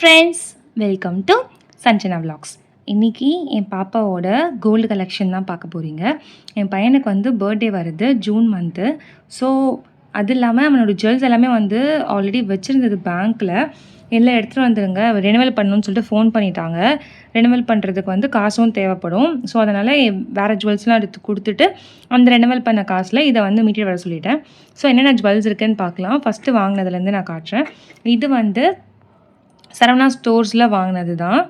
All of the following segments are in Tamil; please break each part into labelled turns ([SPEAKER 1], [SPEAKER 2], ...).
[SPEAKER 1] Friends, welcome to Sanjana vlogs. இன்றைக்கி என் பாப்பாவோட கோல்டு கலெக்ஷன் தான் பார்க்க போகிறீங்க. என் பையனுக்கு வந்து பர்த்டே வருது ஜூன் மந்த்து. ஸோ அது இல்லாமல் அவனோட ஜுவல்ஸ் எல்லாமே வந்து ஆல்ரெடி வச்சுருந்தது பேங்க்கில். எல்லாம் எடுத்துகிட்டு வந்துடுங்க, ரெனுவல் பண்ணணும்னு சொல்லிட்டு ஃபோன் பண்ணிட்டாங்க. ரெனுவல் பண்ணுறதுக்கு வந்து காசும் தேவைப்படும். ஸோ அதனால் வேறு ஜுவல்ஸ்லாம் எடுத்து கொடுத்துட்டு அந்த ரெனுவல் பண்ண காசில் இதை வந்து மீட்டிட்டு வர சொல்லிட்டேன். ஸோ என்னென்ன ஜுவல்ஸ் இருக்குதுன்னு பார்க்கலாம். ஃபஸ்ட்டு வாங்கினதுலேருந்து நான் காட்டுறேன். இது வந்து சரவணா ஸ்டோர்ஸில் வாங்கினது தான்.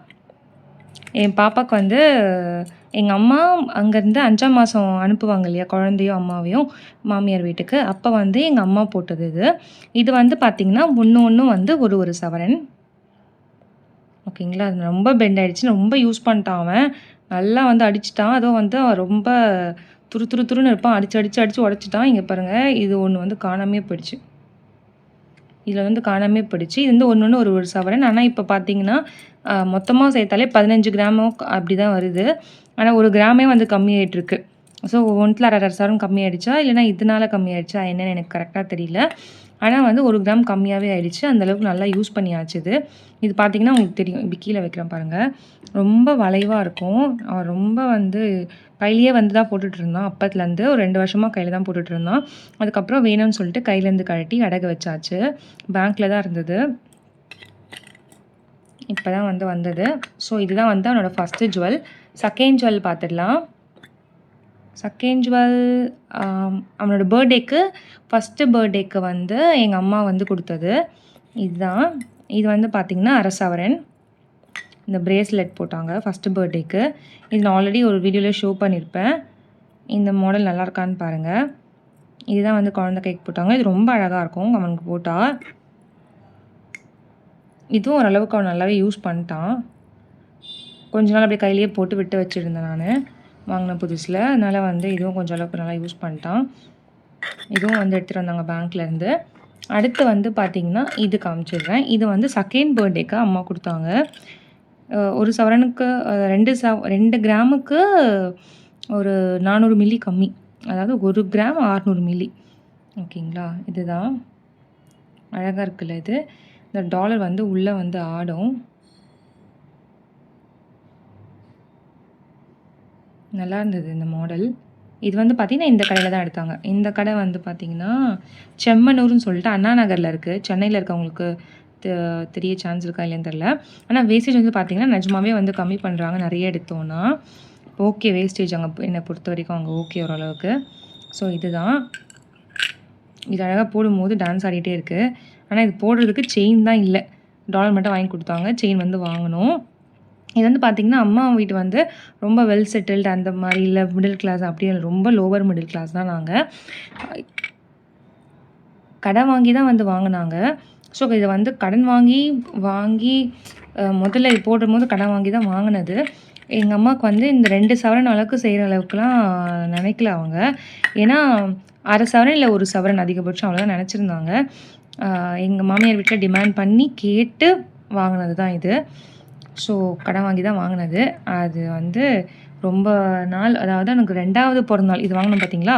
[SPEAKER 1] என் பாப்பாவுக்கு வந்து எங்கள் அம்மா அங்கேருந்து 5ஆம் மாதம் அனுப்புவாங்க இல்லையா, குழந்தையும் அம்மாவையும் மாமியார் வீட்டுக்கு. அப்போ வந்து எங்கள் அம்மா போட்டது இது. இது வந்து பார்த்திங்கன்னா ஒன்று வந்து ஒரு சவரன். ஓகேங்களா. அது ரொம்ப பெண்ட் ஆகிடுச்சு, ரொம்ப யூஸ் பண்ணிட்டான் அவன். நல்லா வந்து அடிச்சிட்டான். அதுவும் வந்து ரொம்ப துருன்னு இருப்பான். அடித்து உடச்சிட்டான். இங்கே பாருங்கள், இது ஒன்று வந்து காணாமே போயிடுச்சு. இதில் வந்து காணாமே போயிடுச்சு. இது வந்து ஒன்று ஒரு சவரன். ஆனால் இப்போ பார்த்தீங்கன்னா மொத்தமாக சேர்த்தாலே 15 கிராமோ அப்படி தான் வருது. ஆனால் 1 கிராமே வந்து கம்மியாகிட்டுருக்கு. ஸோ ஒன்றில் அரை சவரன் கம்மியாகிடுச்சா இல்லைனா இதனால கம்மியாகிடுச்சா என்னென்னு எனக்கு கரெக்டாக தெரியல. ஆனால் வந்து 1 கிராம் கம்மியாகவே ஆகிடுச்சு. அந்தளவுக்கு நல்லா யூஸ் பண்ணியாச்சு இது. இது பார்த்திங்கன்னா உங்களுக்கு தெரியும். இப்படி கீழே வைக்கிறேன் பாருங்கள். ரொம்ப வளைவாக இருக்கும். அவன் ரொம்ப வந்து கையிலேயே வந்து தான் போட்டுட்ருந்தான். அப்பத்துலேருந்து ஒரு 2 வருஷமாக கையில் தான் போட்டுட்ருந்தான். அதுக்கப்புறம் வேணும்னு சொல்லிட்டு கையிலேருந்து கழட்டி அடகு வச்சாச்சு. பேங்க்கில் தான் இருந்தது. இப்போ தான் வந்து வந்தது. ஸோ இதுதான் வந்து அவனோட ஃபஸ்ட்டு ஜுவல். செகண்ட் ஜுவல் பார்த்துடலாம். செகண்ட் ஜுவல் அவனோட பர்த்டேக்கு, ஃபஸ்ட்டு பர்த்டேக்கு வந்து எங்கள் அம்மா வந்து கொடுத்தது இதுதான். இது வந்து பார்த்திங்கன்னா அரை சவரன். இந்த பிரேஸ்லெட் போட்டாங்க ஃபஸ்ட்டு பர்த்டேக்கு. இது நான் ஆல்ரெடி ஒரு வீடியோவில் ஷோ பண்ணியிருப்பேன். இந்த மாடல் நல்லா இருக்கான்னு பாருங்கள். இதுதான் வந்து குழந்தை கைக்கு போட்டாங்க. இது ரொம்ப அழகாக இருக்கும் அவனுக்கு போட்டால். இதுவும் ஓரளவுக்கு அவன் நல்லாவே யூஸ் பண்ணிட்டான். கொஞ்ச நாள் அப்படியே கையிலேயே போட்டு விட்டு வச்சுருந்தேன் நான் வாங்கின புதுசில். அதனால் வந்து இதுவும் கொஞ்சம் அளவுக்கு நல்லா யூஸ் பண்ணிட்டான். இதுவும் வந்து எடுத்துகிட்டு வந்தாங்க பேங்க்லேருந்து. அடுத்து வந்து பார்த்திங்கன்னா இது காமிச்சிடுறேன். இது வந்து செகண்ட் பர்த்டேக்கு அம்மா கொடுத்தாங்க. 1 சவரனுக்கு 2 கிராமுக்கு ஒரு 400 மில்லி கம்மி. அதாவது 1 கிராம் 600 மில்லி. ஓகேங்களா. இதுதான் அழகாக இருக்குல்ல இது. இந்த டாலர் வந்து உள்ளே வந்து ஆடும். நல்லா இருந்தது இந்த மாடல். இது வந்து பார்த்திங்கன்னா இந்த கடையில் தான் எடுத்தாங்க. இந்த கடை வந்து பார்த்திங்கன்னா செம்மனூர்னு சொல்லிட்டு அண்ணா நகரில் இருக்குது. சென்னையில் இருக்கவங்களுக்கு தெரிய சான்ஸ் இருக்கா இல்லைன்னு தெரில. ஆனால் வேஸ்டேஜ் வந்து பார்த்திங்கன்னா நிஜமாவே வந்து கம்மி பண்ணுறாங்க நிறைய எடுத்தோன்னா. ஓகே, வேஸ்டேஜ் அங்கே என்னை பொறுத்த வரைக்கும் அங்கே ஓகே ஓரளவுக்கு. ஸோ இதுதான். இது அழகாக போடும்போது டான்ஸ் ஆடிட்டே இருக்குது. ஆனால் இது போடுறதுக்கு செயின் தான் இல்லை. டாலர் மட்டும் வாங்கி கொடுத்தாங்க. செயின் வந்து வாங்கணும். இது வந்து பார்த்திங்கன்னா அம்மா வீட்டு வந்து ரொம்ப வெல் செட்டில்டு அந்த மாதிரி இல்லை, மிடில் கிளாஸ் அப்படியே ரொம்ப லோவர் மிடில் கிளாஸ் தான் நாங்கள். கடன் வாங்கி தான் வந்து வாங்கினாங்க. ஸோ இதை வந்து கடன் வாங்கி முதல்ல இது போடும்போது கடன் வாங்கி தான் வாங்கினது. எங்கள் அம்மாவுக்கு வந்து இந்த 2 சவரன் அளவுக்கு செய்கிற அளவுக்குலாம் நினைக்கல அவங்க. ஏன்னா அரை சவரன் இல்லை 1 சவரன் அதிகபட்சம் அவ்வளோதான் நினச்சிருந்தாங்க. எங்கள் மாமியார் வீட்டில் டிமாண்ட் பண்ணி கேட்டு வாங்கினது தான் இது. ஸோ கடன் வாங்கி தான் வாங்கினது. அது வந்து ரொம்ப நாள், அதாவது எனக்கு 2வது பிறந்தநாள் இது வாங்கினோம் பார்த்தீங்களா.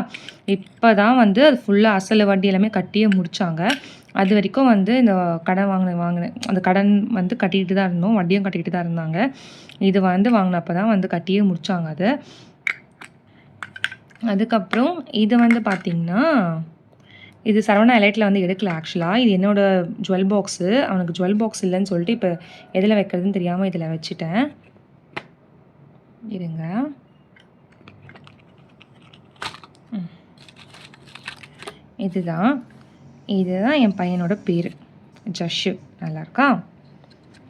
[SPEAKER 1] இப்போ தான் வந்து அது ஃபுல்லாக அசல் வட்டி எல்லாமே கட்டியே முடித்தாங்க. அது வரைக்கும் வந்து இந்த கடன் வாங்கினேன் அந்த கடன் வந்து கட்டிக்கிட்டு தான் இருந்தோம். வட்டியும் கட்டிக்கிட்டு தான் இருந்தாங்க. இது வந்து வாங்கினப்போ தான் வந்து கட்டியே முடித்தாங்க அது. அதுக்கப்புறம் இது வந்து பார்த்திங்கன்னா இது சரவணா எலைட்டில் வந்து எடுக்கல ஆக்சுவலாக. இது என்னோடய ஜுவல் பாக்ஸு. அவனுக்கு ஜுவல் பாக்ஸ் இல்லைன்னு சொல்லிட்டு இப்போ எதில் வைக்கிறதுன்னு தெரியாமல் இதில் வச்சுட்டேன். இருங்க. இதுதான் என் பையனோட பேர், ஜஷு. நல்லாயிருக்கா.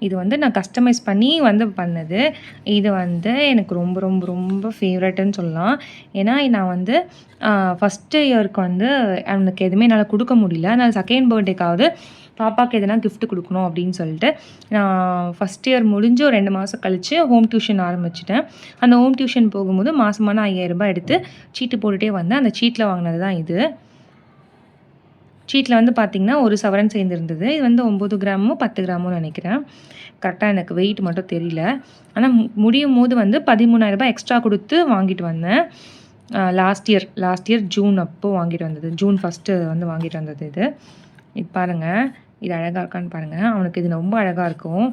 [SPEAKER 1] இது வந்து நான் கஸ்டமைஸ் பண்ணி வந்து பண்ணது. இது வந்து எனக்கு ரொம்ப ரொம்ப ரொம்ப ஃபேவரட்டுன்னு சொல்லலாம். ஏன்னா நான் வந்து ஃபஸ்ட்டு இயருக்கு வந்து அவனுக்கு எதுவுமே என்னால் கொடுக்க முடியல. அதனால் செகண்ட் பர்த்டேக்காவது பாப்பாவுக்கு எதனா கிஃப்ட் கொடுக்கணும் அப்படின்னு சொல்லிட்டு நான் ஃபஸ்ட் இயர் முடிஞ்சு ஒரு 2 மாதம் கழித்து ஹோம் டியூஷன் ஆரம்பிச்சிட்டேன். அந்த ஹோம் டியூஷன் போகும்போது மாதமான 5000 ரூபாய் எடுத்து சீட்டு போட்டுகிட்டே வந்தேன். அந்த சீட்டில் வாங்கினது தான் இது. சீட்டில் வந்து பார்த்திங்கன்னா 1 சவரன் சேர்ந்துருந்தது. இது வந்து 9 கிராமோ 10 கிராமோ நினைக்கிறேன். கரெக்டாக எனக்கு வெயிட் மட்டும் தெரியல. ஆனால் முடியும் போது வந்து 13,000 ரூபாய் எக்ஸ்ட்ரா கொடுத்து வாங்கிட்டு வந்தேன். லாஸ்ட் இயர் ஜூன் அப்போது வாங்கிட்டு வந்தது. ஜூன் 1 வந்து வாங்கிட்டு வந்தது இது. இது பாருங்கள், இது அழகாக இருக்கான்னு பாருங்கள். அவனுக்கு இது ரொம்ப அழகாக இருக்கும்.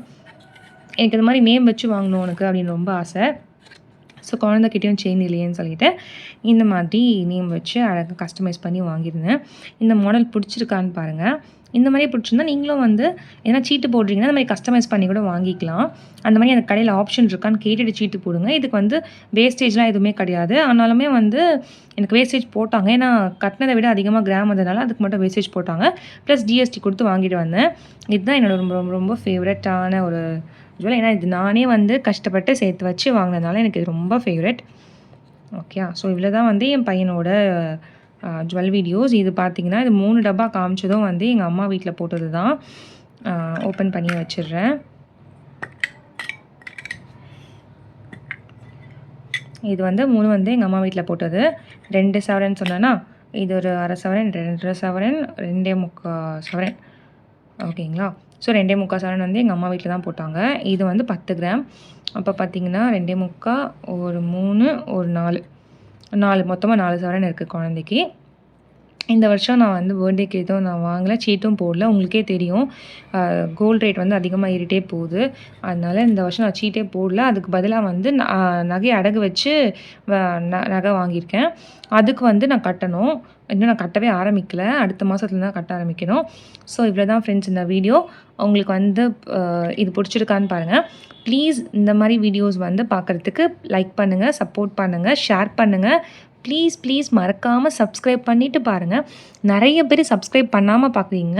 [SPEAKER 1] எனக்கு இது மாதிரி நேம் வச்சு வாங்கணும் உனக்கு அப்படின்னு ரொம்ப ஆசை. ஸோ குழந்தைகிட்டையும் செயின் இல்லையேன்னு சொல்லிவிட்டு இந்த மாதிரி நேம் வச்சு அழகாக கஸ்டமைஸ் பண்ணி வாங்கியிருந்தேன். இந்த மாடல் பிடிச்சிருக்கான்னு பாருங்கள். இந்த மாதிரி பிடிச்சிருந்தா நீங்களும் வந்து ஏன்னா சீட்டு போடுறீங்கன்னா அந்த மாதிரி கஸ்டமைஸ் பண்ணி கூட வாங்கிக்கலாம். அந்த மாதிரி அந்த கடையில் ஆப்ஷன் இருக்கான்னு கேட்டுட்டு சீட்டு போடுங்க. இதுக்கு வந்து வேஸ்டேஜ்லாம் எதுவுமே கிடையாது. ஆனாலுமே வந்து எனக்கு வேஸ்டேஜ் போட்டாங்க. ஏன்னா கட்டினதை விட அதிகமாக கிராம் வந்ததுனால அதுக்கு மட்டும் வேஸ்டேஜ் போட்டாங்க. ப்ளஸ் ஜிஎஸ்டி கொடுத்து வாங்கிட்டு வந்தேன். இதுதான் என்னோட ரொம்ப ரொம்ப ரொம்ப ஃபேவரட்டான ஒரு ஜுவல். ஏன்னா இது நானே வந்து கஷ்டப்பட்டு சேர்த்து வச்சு வாங்கினதுனால எனக்கு இது ரொம்ப ஃபேவரட். ஓகே. ஸோ இவ்வளோ தான் வந்து என் பையனோட ஜுவல் வீடியோஸ். இது பார்த்தீங்கன்னா இது 3 டப்பா காமிச்சதும் வந்து எங்கள் அம்மா வீட்டில் போட்டது தான். ஓப்பன் பண்ணி வச்சிடுறேன். இது வந்து 3 வந்து எங்கள் அம்மா வீட்டில் போட்டது. 2 சவரன் சொன்னேன்னா இது ஒரு 1/2 சவரன், 2 சவரன், 2.25 சவரன். ஓகேங்களா. ஸோ 2.25 சவரன் வந்து எங்கள் அம்மா வீட்டில் தான் போட்டாங்க. இது வந்து 10 கிராம். அப்போ பார்த்தீங்கன்னா 2.25, ஒரு 3, ஒரு 4 மொத்தமாக 4 சவரன் இருக்குது குழந்தைக்கு. இந்த வருஷம் நான் வந்து பர்த்டேக்கு எதுவும் நான் வாங்கலை, சீட்டும் போடல. உங்களுக்கே தெரியும் கோல்டு ரேட் வந்து அதிகமாக ஏறிட்டே போகுது. அதனால் இந்த வருஷம் நான் சீட்டே போடல. அதுக்கு பதிலாக வந்து நகையை அடகு வச்சு நகை வாங்கியிருக்கேன். அதுக்கு வந்து நான் கட்டணும். இன்னும் நான் கட்டவே ஆரம்பிக்கல. அடுத்த மாதத்துல தான் கட்ட ஆரம்பிக்கணும். ஸோ இவ்வளோ தான் ஃப்ரெண்ட்ஸ் இந்த வீடியோ. உங்களுக்கு வந்து இது பிடிச்சிருக்கான்னு பாருங்கள். ப்ளீஸ் இந்த மாதிரி வீடியோஸ் வந்து பார்க்குறதுக்கு லைக் பண்ணுங்கள், சப்போர்ட் பண்ணுங்கள், ஷேர் பண்ணுங்கள். ப்ளீஸ் மறக்காமல் சப்ஸ்கிரைப் பண்ணிவிட்டு பாருங்கள். நிறைய பேர் சப்ஸ்கிரைப் பண்ணாமல் பார்க்குறீங்க.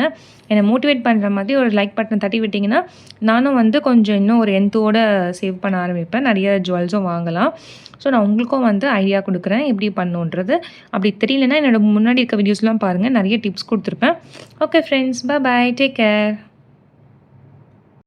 [SPEAKER 1] என்னை மோட்டிவேட் பண்ணுற மாதிரி ஒரு லைக் பட்டனை தட்டி விட்டிங்கன்னா நானும் வந்து கொஞ்சம் இன்னும் ஒரு எந்தோடு சேவ் பண்ண ஆரம்பிப்பேன். நிறைய ஜுவல்ஸும் வாங்கலாம். ஸோ நான் உங்களுக்கும் வந்து ஐடியா கொடுக்குறேன் எப்படி பண்ணுன்றது. அப்படி தெரியலனா என்னோடய முன்னாடி இருக்க வீடியோஸ்லாம் பாருங்கள். நிறைய டிப்ஸ் கொடுத்துருப்பேன். Okay friends, bye take care.